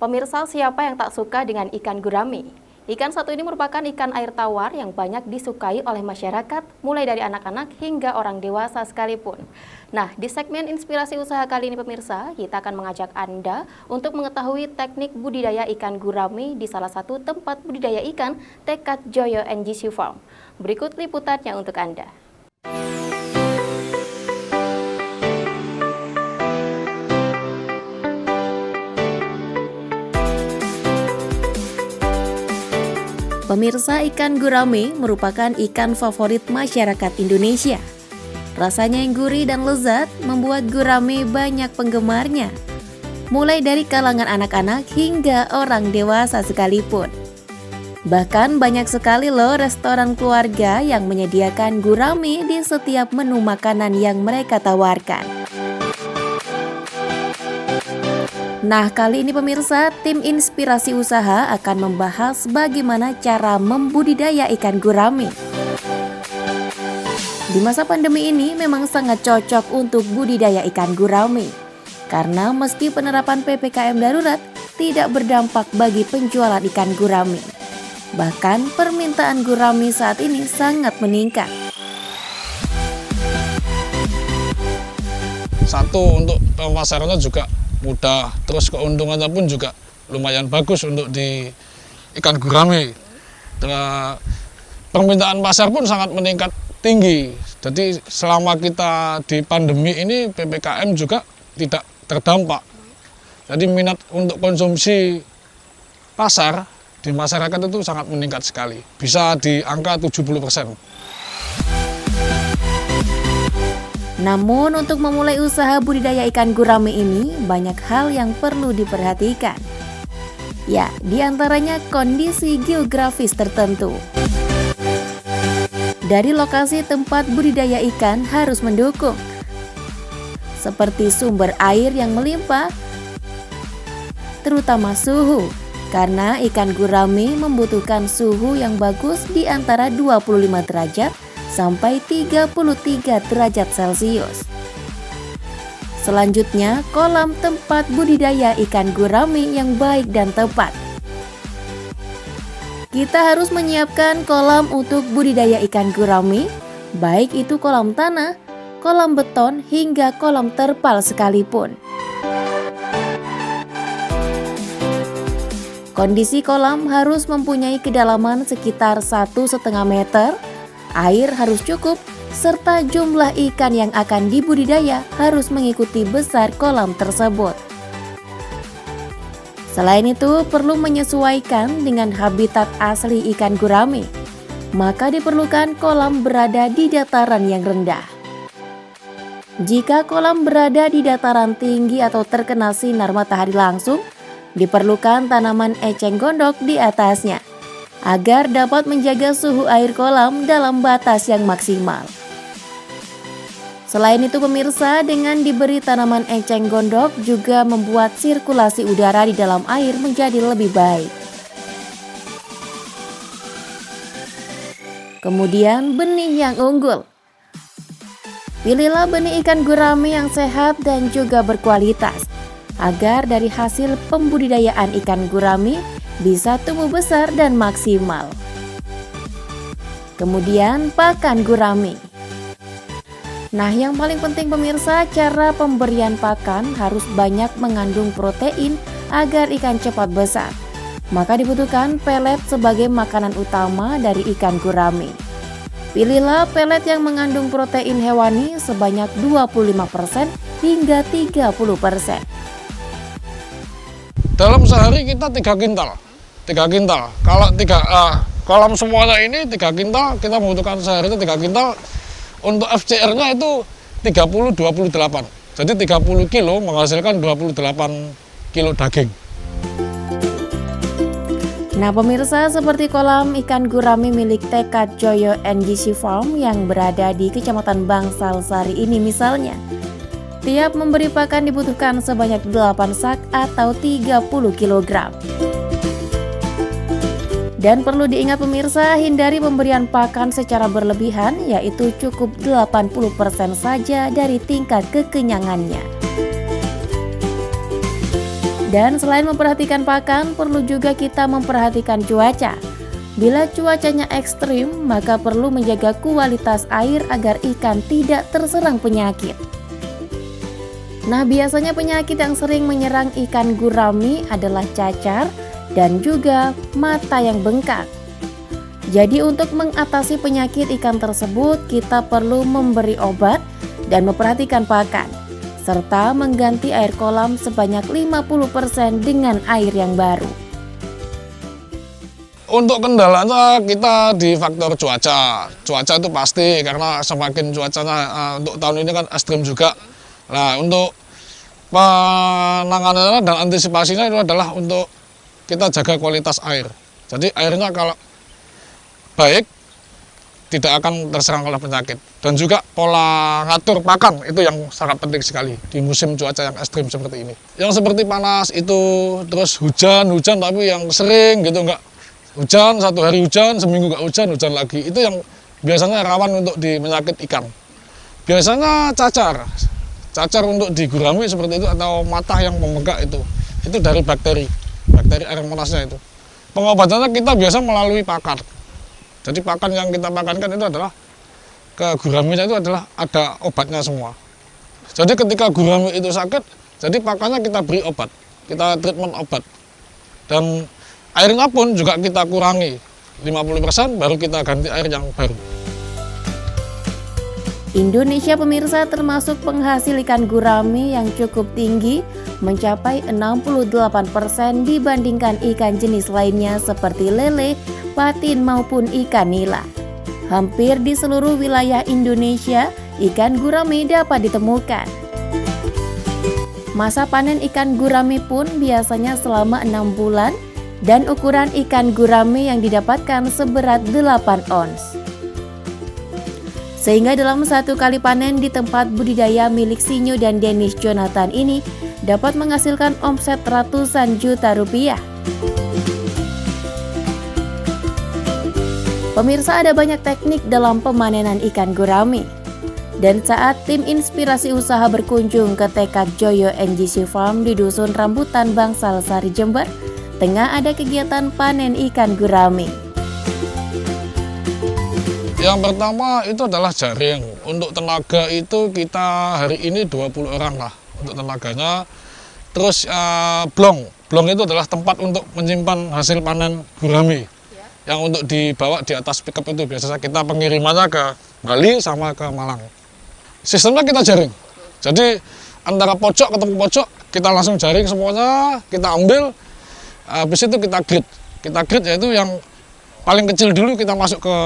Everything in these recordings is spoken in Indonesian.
Pemirsa, siapa yang tak suka dengan ikan gurame? Ikan satu ini merupakan ikan air tawar yang banyak disukai oleh masyarakat, mulai dari anak-anak hingga orang dewasa sekalipun. Nah, di segmen inspirasi usaha kali ini pemirsa, kita akan mengajak Anda untuk mengetahui teknik budidaya ikan gurame di salah satu tempat budidaya ikan Tekad Joyo NGC Farm. Berikut liputannya untuk Anda. Pemirsa, ikan gurame merupakan ikan favorit masyarakat Indonesia. Rasanya yang gurih dan lezat membuat gurame banyak penggemarnya, mulai dari kalangan anak-anak hingga orang dewasa sekalipun. Bahkan banyak sekali loh restoran keluarga yang menyediakan gurame di setiap menu makanan yang mereka tawarkan. Nah, kali ini pemirsa, tim Inspirasi Usaha akan membahas bagaimana cara membudidaya ikan gurame. Di masa pandemi ini memang sangat cocok untuk budidaya ikan gurame, karena meski penerapan PPKM darurat tidak berdampak bagi penjualan ikan gurame. Bahkan permintaan gurame saat ini sangat meningkat. Satu, untuk pemasarannya juga mudah, terus keuntungannya pun juga lumayan bagus untuk di ikan gurame. Permintaan pasar pun sangat meningkat tinggi. Jadi selama kita di pandemi ini PPKM juga tidak terdampak. Jadi minat untuk konsumsi pasar di masyarakat itu sangat meningkat sekali. Bisa di angka 70%. Namun untuk memulai usaha budidaya ikan gurame ini banyak hal yang perlu diperhatikan. Ya, diantaranya kondisi geografis tertentu. Dari lokasi tempat budidaya ikan harus mendukung, seperti sumber air yang melimpah, terutama suhu, karena ikan gurame membutuhkan suhu yang bagus di antara 25 derajat sampai 33 derajat Celcius. Selanjutnya, kolam tempat budidaya ikan gurame yang baik dan tepat. Kita harus menyiapkan kolam untuk budidaya ikan gurame, baik itu kolam tanah, kolam beton, hingga kolam terpal sekalipun. Kondisi kolam harus mempunyai kedalaman sekitar 1,5 meter, air harus cukup, serta jumlah ikan yang akan dibudidaya harus mengikuti besar kolam tersebut. Selain itu, perlu menyesuaikan dengan habitat asli ikan gurame, maka diperlukan kolam berada di dataran yang rendah. Jika kolam berada di dataran tinggi atau terkena sinar matahari langsung, diperlukan tanaman eceng gondok di atasnya, agar dapat menjaga suhu air kolam dalam batas yang maksimal. Selain itu pemirsa, dengan diberi tanaman eceng gondok juga membuat sirkulasi udara di dalam air menjadi lebih baik. Kemudian benih yang unggul. Pilihlah benih ikan gurame yang sehat dan juga berkualitas, agar dari hasil pembudidayaan ikan gurame bisa tumbuh besar dan maksimal. Kemudian pakan gurame. Nah, yang paling penting pemirsa, cara pemberian pakan harus banyak mengandung protein agar ikan cepat besar. Maka dibutuhkan pelet sebagai makanan utama dari ikan gurame. Pilihlah pelet yang mengandung protein hewani sebanyak 25% hingga 30%. Dalam sehari kita 3 kintal. 3 kintal. Kalau kolam semuanya ini 3 kintal, kita membutuhkan sehari itu 3 kintal. Untuk FCR-nya itu 30-28. Jadi 30 kilo menghasilkan 28 kilo daging. Nah pemirsa, seperti kolam ikan gurame milik Tekad Joyo NGC Farm yang berada di Kecamatan Bangsal Sari ini misalnya, tiap memberi pakan dibutuhkan sebanyak 8 sak atau 30 kg. Dan perlu diingat pemirsa, hindari pemberian pakan secara berlebihan, yaitu cukup 80% saja dari tingkat kekenyangannya. Dan selain memperhatikan pakan, perlu juga kita memperhatikan cuaca. Bila cuacanya ekstrim, maka perlu menjaga kualitas air agar ikan tidak terserang penyakit. Nah, biasanya penyakit yang sering menyerang ikan gurami adalah cacar dan juga mata yang bengkak. Jadi untuk mengatasi penyakit ikan tersebut, kita perlu memberi obat dan memperhatikan pakan, serta mengganti air kolam sebanyak 50% dengan air yang baru. Untuk kendalanya kita di faktor cuaca. Cuaca itu pasti karena semakin cuacanya untuk tahun ini kan ekstrim juga. Nah, untuk penanganannya dan antisipasinya itu adalah untuk kita jaga kualitas air. Jadi airnya kalau baik tidak akan terserang oleh penyakit. Dan juga pola ngatur pakan itu yang sangat penting sekali di musim cuaca yang ekstrim seperti ini. Yang seperti panas itu, terus hujan tapi yang sering gitu, enggak hujan, satu hari hujan, seminggu nggak hujan lagi. Itu yang biasanya rawan untuk di penyakit ikan. Biasanya cacar untuk di gurami seperti itu, atau mata yang membengkak itu dari bakteri air panasnya itu. Pengobatannya kita biasa melalui pakan. Jadi pakan yang kita pakankan itu adalah ke guraminya itu adalah ada obatnya semua. Jadi ketika gurami itu sakit, jadi pakannya kita beri obat, kita treatment obat. Dan airnya pun juga kita kurangi 50%, baru kita ganti air yang baru. Indonesia pemirsa termasuk penghasil ikan gurami yang cukup tinggi, mencapai 68% dibandingkan ikan jenis lainnya seperti lele, patin maupun ikan nila. Hampir di seluruh wilayah Indonesia, ikan gurami dapat ditemukan. Masa panen ikan gurami pun biasanya selama 6 bulan, dan ukuran ikan gurami yang didapatkan seberat 8 ons. Sehingga dalam satu kali panen di tempat budidaya milik Sinyo dan Dennis Jonathan ini dapat menghasilkan omset ratusan juta rupiah. Pemirsa, ada banyak teknik dalam pemanenan ikan gurami. Dan saat tim Inspirasi Usaha berkunjung ke Tekad Joyo NGC Farm di Dusun Rambutan, Bangsal Sari, Jember, tengah ada kegiatan panen ikan gurami. Yang pertama itu adalah jaring. Untuk tenaga itu kita hari ini 20 orang lah untuk tenaganya. Terus blong itu adalah tempat untuk menyimpan hasil panen gurami. Yang untuk dibawa di atas pickup itu biasanya kita pengirimannya ke Bali sama ke Malang. Sistemnya kita jaring. Jadi antara pojok ketemu pojok kita langsung jaring semuanya, kita ambil. Habis itu kita grade. Kita grade yaitu yang paling kecil dulu kita masuk ke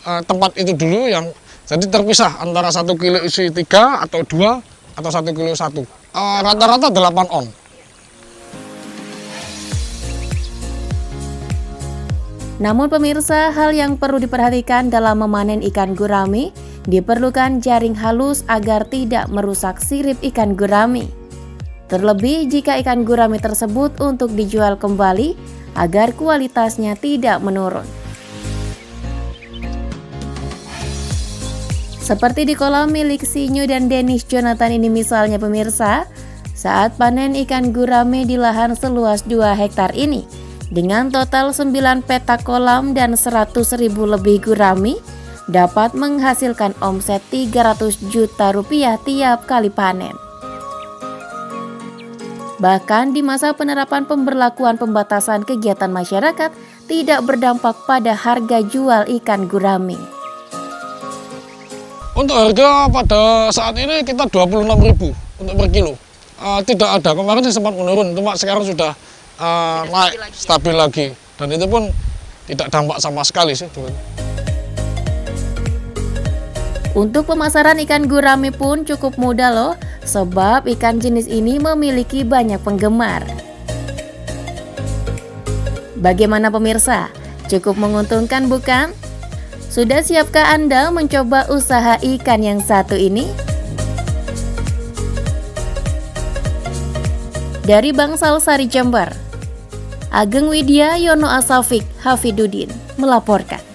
tempat itu dulu, yang jadi terpisah antara 1 kilo isi 3 atau 2 atau 1 kilo 1. Rata-rata 8 on. Namun pemirsa, hal yang perlu diperhatikan dalam memanen ikan gurami, diperlukan jaring halus agar tidak merusak sirip ikan gurami. Terlebih jika ikan gurami tersebut untuk dijual kembali agar kualitasnya tidak menurun. Seperti di kolam milik Sinyo dan Dennis Jonathan ini misalnya pemirsa, saat panen ikan gurami di lahan seluas 2 hektar ini, dengan total 9 petak kolam dan 100.000 lebih gurami, dapat menghasilkan omset 300 juta rupiah tiap kali panen. Bahkan di masa penerapan pemberlakuan pembatasan kegiatan masyarakat tidak berdampak pada harga jual ikan gurami. Untuk harga pada saat ini kita 26.000 untuk per kilo. Tidak ada, kemarin sih sempat menurun, cuma sekarang sudah naik, stabil lagi. Dan itu pun tidak dampak sama sekali sih. Untuk pemasaran ikan gurami pun cukup mudah loh, sebab ikan jenis ini memiliki banyak penggemar. Bagaimana pemirsa? Cukup menguntungkan bukan? Sudah siapkah Anda mencoba usaha ikan yang satu ini? Dari Bangsal Sari, Jember, Ageng Widya Yono Asafik Hafidudin melaporkan.